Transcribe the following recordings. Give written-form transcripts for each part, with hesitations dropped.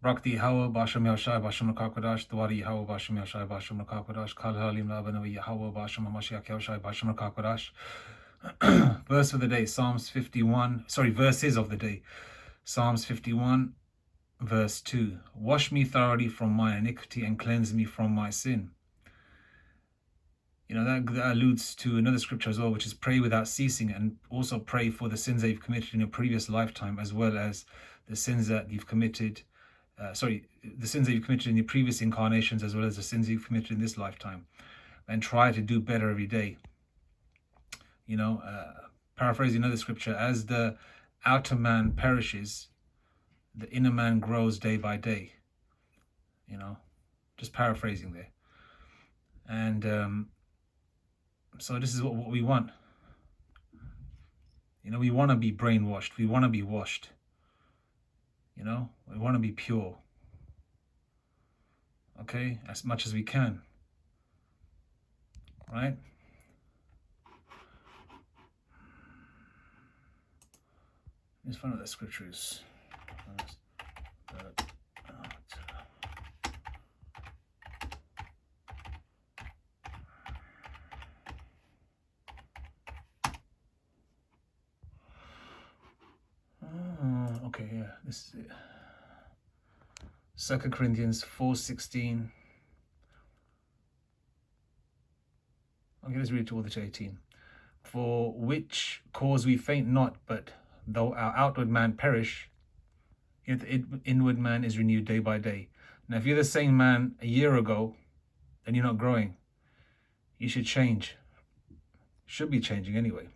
Brakti Yahweh Basham Yashai Basham Rakakwadash, Dwari Yahweh Basham Yashai Basham Rakakwadash, Kal Halim Labanavi Yahweh Basham Hamashiach Yashai Basham Rakakwadash. Verse of the day, Psalms 51, verses of the day. Psalms 51, verse 2. Wash me thoroughly from my iniquity and cleanse me from my sin. You know, that alludes to another scripture as well, which is pray without ceasing, and also pray for the sins that you've committed in your previous lifetime, as well as the sins that you've committed, the sins that you've committed in your previous incarnations, as well as the sins you've committed in this lifetime, and try to do better every day. You know, paraphrasing another scripture, as the outer man perishes, the inner man grows day by day. You know, just paraphrasing there. And so this is what we want. You know, we want to be brainwashed. We want to be washed. You know, we want to be pure. Okay, as much as we can. Right? Let's find out the scriptures. Okay, yeah, this is it. 2 Corinthians 4:16. Okay, let's read it to all the 18. For which cause we faint not, but though our outward man perish, yet the inward man is renewed day by day. Now, if you're the same man a year ago, then you're not growing. You should change. Should be changing anyway.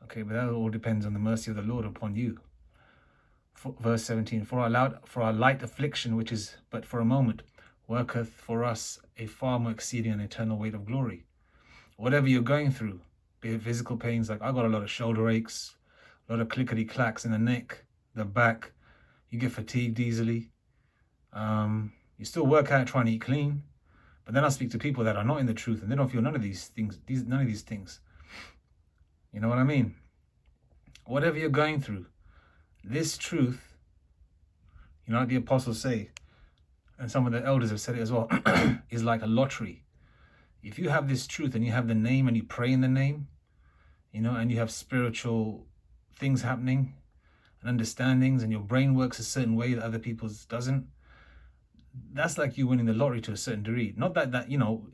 Okay, but that all depends on the mercy of the Lord upon you. Verse 17, for our light affliction, which is but for a moment, worketh for us a far more exceeding and eternal weight of glory. Whatever you're going through, be it physical pains, like I got a lot of shoulder aches, a lot of clickety-clacks in the neck, the back, you get fatigued easily. You still work out trying to eat clean, but then I speak to people that are not in the truth and they don't feel none of these things. You know what I mean? Whatever you're going through, this truth, you know, like the apostles say, and some of the elders have said it as well, is like a lottery. If you have this truth and you have the name and you pray in the name, you know, and you have spiritual things happening and understandings, and your brain works a certain way that other people's doesn't, that's like you winning the lottery to a certain degree. Not that you know,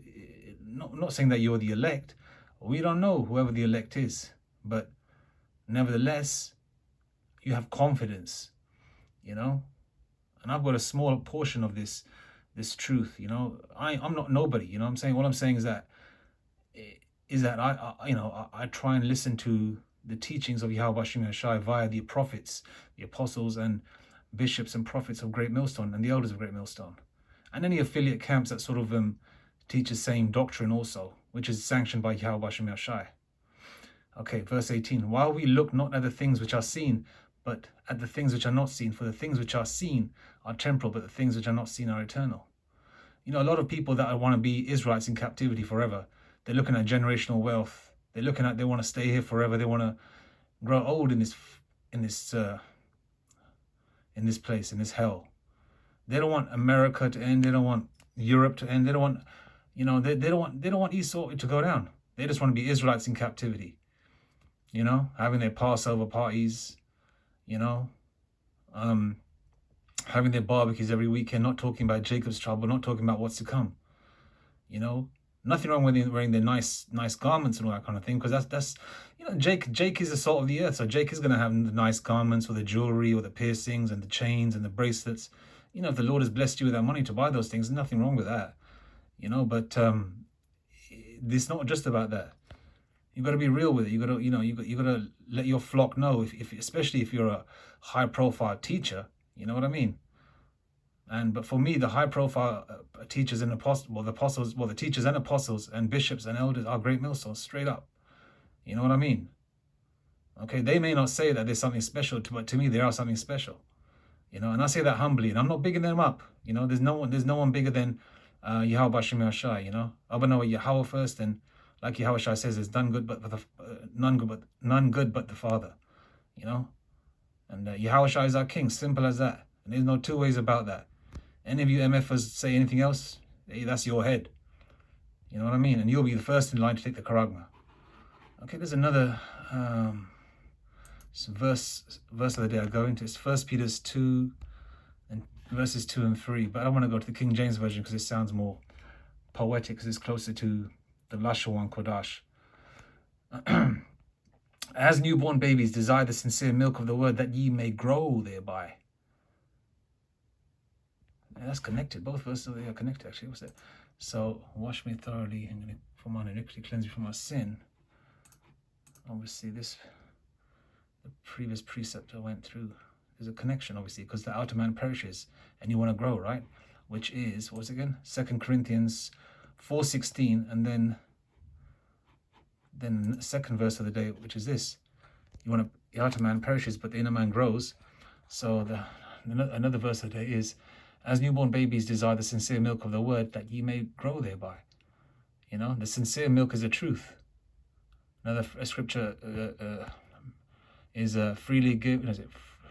not saying that you're the elect. We don't know whoever the elect is, but nevertheless, you have confidence, you know. And I've got a small portion of this truth, you know. I'm not nobody, you know what I'm saying? What I'm saying is that I try and listen to the teachings of Yahweh Bashim Yashai via the prophets, the apostles and bishops and prophets of Great Millstone and the elders of Great Millstone. And any affiliate camps that sort of teach the same doctrine also, which is sanctioned by Yahweh Bashim Yashai. Okay, verse 18. While we look not at the things which are seen, but at the things which are not seen. For the things which are seen are temporal, but the things which are not seen are eternal. You know, a lot of people that want to be Israelites in captivity forever, they're looking at generational wealth. They want to stay here forever. They want to grow old in this place, in this hell. They don't want America to end. They don't want Europe to end. They don't want, you know, they don't want Esau to go down. They just want to be Israelites in captivity. You know, having their Passover parties, you know, having their barbecues every weekend, not talking about Jacob's trouble, not talking about what's to come. You know, nothing wrong with wearing their nice garments and all that kind of thing, because that's you know, Jake is the salt of the earth, so Jake is going to have the nice garments or the jewelry or the piercings and the chains and the bracelets. You know, if the Lord has blessed you with that money to buy those things, nothing wrong with that. You know, but it's not just about that. You've got to be real with it. You got to let your flock know, if especially if you're a high-profile teacher. You know what I mean? But for me, the high-profile teachers and the teachers and apostles and bishops and elders are Great Millstones, straight up. You know what I mean? Okay, they may not say that there's something special, but to me, they are something special. You know, and I say that humbly, and I'm not bigging them up. You know, there's no one bigger than Yahweh Bashim Yashai. You know, Abba Yahweh first, and like Yahweh Shai says, there's none good but the Father, you know. And Yahweh Shai is our King, simple as that. And there's no two ways about that. Any of you MFers say anything else, hey, that's your head. You know what I mean? And you'll be the first in line to take the charagma. Okay, there's another verse of the day I go into. It's 1 Peter 2 and verses 2 and 3. But I want to go to the King James Version because it sounds more poetic, because it's closer to the Lashon Kodash. As newborn babies, desire the sincere milk of the word, that ye may grow thereby. And that's connected. Both verses are connected, actually. What's that? So, wash me thoroughly from my iniquity, cleanse me from my sin. Obviously, the previous precept I went through, there's a connection, obviously, because the outer man perishes and you want to grow, right? Which is, what's it again? 2 Corinthians 4:16, and then the second verse of the day, which is this: the outer man perishes, but the inner man grows. So another verse of the day is, as newborn babies desire the sincere milk of the word, that ye may grow thereby. You know, the sincere milk is the truth. Another scripture is freely give. Is it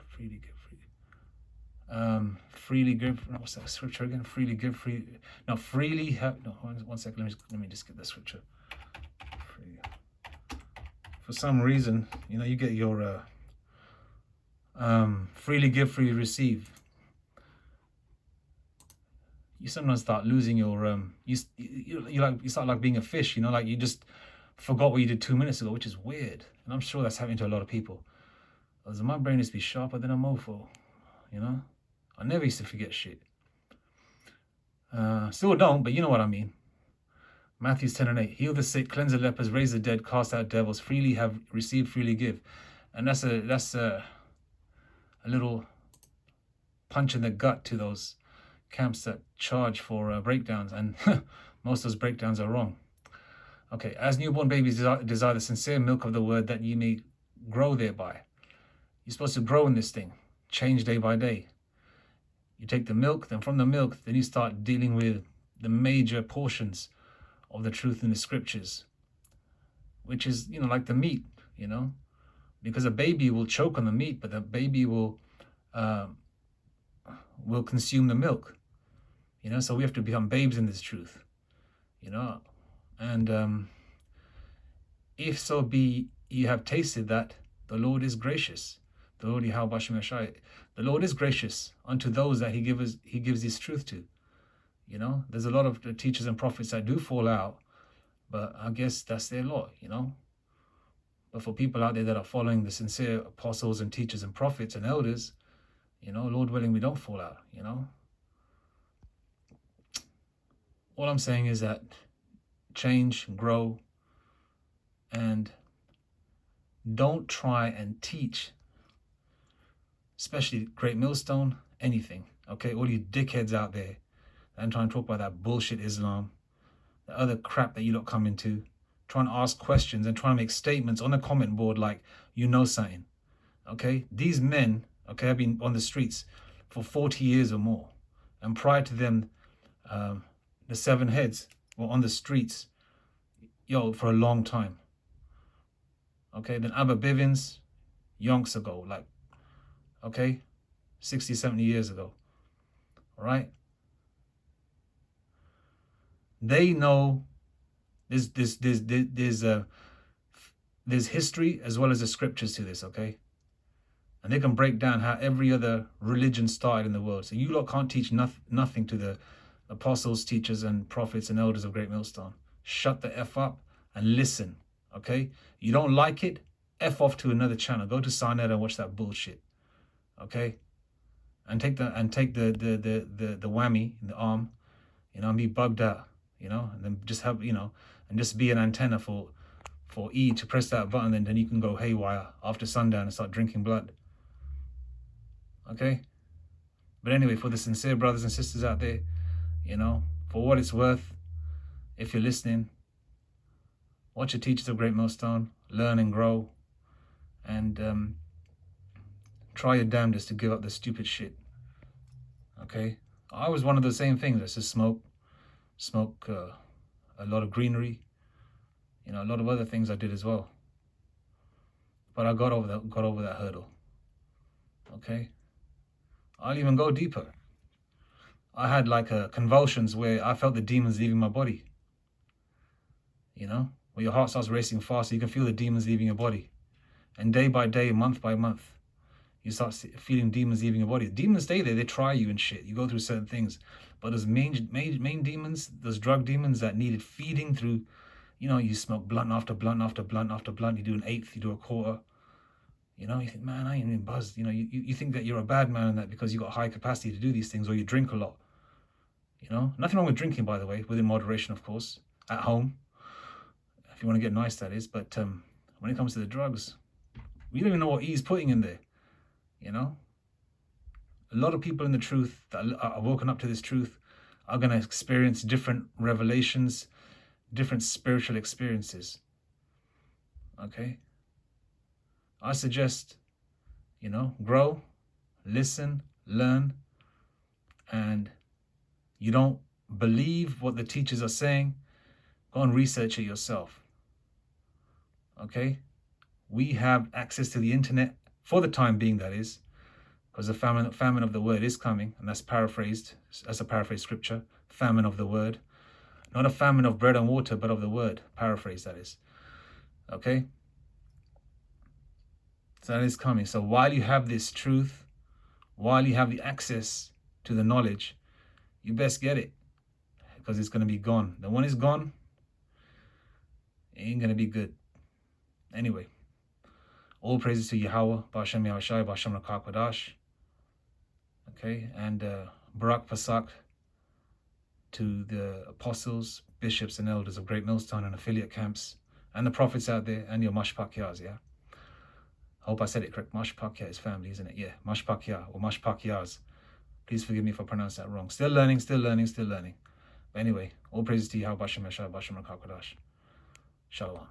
freely give? Freely give. What's that scripture again? Freely give. Freely have. No, one second. Let me just get the scripture. For some reason, you know, you get your freely give, freely receive. You sometimes start losing your you start like being a fish, you know, like you just forgot what you did 2 minutes ago, which is weird. And I'm sure that's happening to a lot of people. Because my brain used to be sharper than a mofo, you know. I never used to forget shit. Still don't, but you know what I mean. Matthew 10:8. Heal the sick, cleanse the lepers, raise the dead, cast out devils. Freely have received, freely give. And that's a little punch in the gut to those camps that charge for breakdowns, and most of those breakdowns are wrong. Okay, as newborn babies desire the sincere milk of the word, that ye may grow thereby. You're supposed to grow in this thing, change day by day. You take the milk, then from the milk, then you start dealing with the major portions of the truth in the scriptures, which is, you know, like the meat, you know, because a baby will choke on the meat, but the baby will consume the milk, you know. So we have to become babes in this truth, you know. And if so be ye have tasted that the Lord is gracious, the Lord Yahweh Shai, the Lord is gracious unto those that he gives his truth to. You know, there's a lot of teachers and prophets that do fall out, but I guess that's their lot, you know. But for people out there that are following the sincere apostles and teachers and prophets and elders, you know, Lord willing, we don't fall out, you know. All I'm saying is that change, grow, and don't try and teach, especially Great Millstone, anything, okay? All you dickheads out there and trying to talk about that bullshit Islam, the other crap that you lot come into, trying to ask questions and trying to make statements on the comment board like you know something, okay? These men, okay, have been on the streets for 40 years or more. And prior to them, the seven heads were on the streets, for a long time. Okay, then Abba Bivens, yonks ago, like, okay, 60, 70 years ago, all right? They know there's history as well as the scriptures to this, okay? And they can break down how every other religion started in the world. So you lot can't teach nothing to the apostles, teachers, and prophets and elders of Great Millstone. Shut the F up and listen, okay? You don't like it, F off to another channel. Go to Sarnet and watch that bullshit, okay? And take the whammy in the arm, you know, and be bugged out, you know, and then just have, you know, and just be an antenna for E to press that button, and then you can go haywire after sundown and start drinking blood. Okay? But anyway, for the sincere brothers and sisters out there, you know, for what it's worth, if you're listening, watch your teachers of Great Millstone, learn and grow, and try your damnedest to give up the stupid shit. Okay? I was one of the same things. I just smoke a lot of greenery, you know, a lot of other things I did as well. But I got over that hurdle. Okay? I'll even go deeper. I had like convulsions where I felt the demons leaving my body. You know, where your heart starts racing fast, you can feel the demons leaving your body. And day by day, month by month, you start feeling demons leaving your body. Demons stay there, they try you and shit. You go through certain things. But those main demons, those drug demons that needed feeding through, you know, you smoke blunt after blunt after blunt after blunt, you do an eighth, you do a quarter. You know, you think, man, I ain't even buzzed. You know, you think that you're a bad man and that because you got high capacity to do these things, or you drink a lot. You know, nothing wrong with drinking, by the way, within moderation, of course, at home, if you want to get nice, that is. But when it comes to the drugs, we don't even know what he's putting in there. You know, a lot of people in the truth that are woken up to this truth are going to experience different revelations, different spiritual experiences. Okay, I suggest, you know, grow, listen, learn, and you don't believe what the teachers are saying, go and research it yourself. Okay? We have access to the internet, for the time being, that is, because the famine of the word is coming, and that's paraphrased, that's a paraphrased scripture, famine of the word. Not a famine of bread and water, but of the word, paraphrase, that is. Okay? So that is coming. So while you have this truth, while you have the access to the knowledge, you best get it, because it's going to be gone. The one is gone, it ain't going to be good. Anyway, all praises to Yahweh, Ba'ashem Yahushai, Ba'ashem Rakak. Okay, and Barak Pasak to the apostles, bishops, and elders of Great Millstone and affiliate camps, and the prophets out there, and your Mashpakyas, yeah? I hope I said it correct. Mashpakya is family, isn't it? Yeah, Mashpakya or Mashpakyas. Please forgive me if I pronounce that wrong. Still learning, still learning, still learning. But anyway, all praises to Yahweh, Ba'ashem Yahushai, Ba'ashem Rakak. Shalom.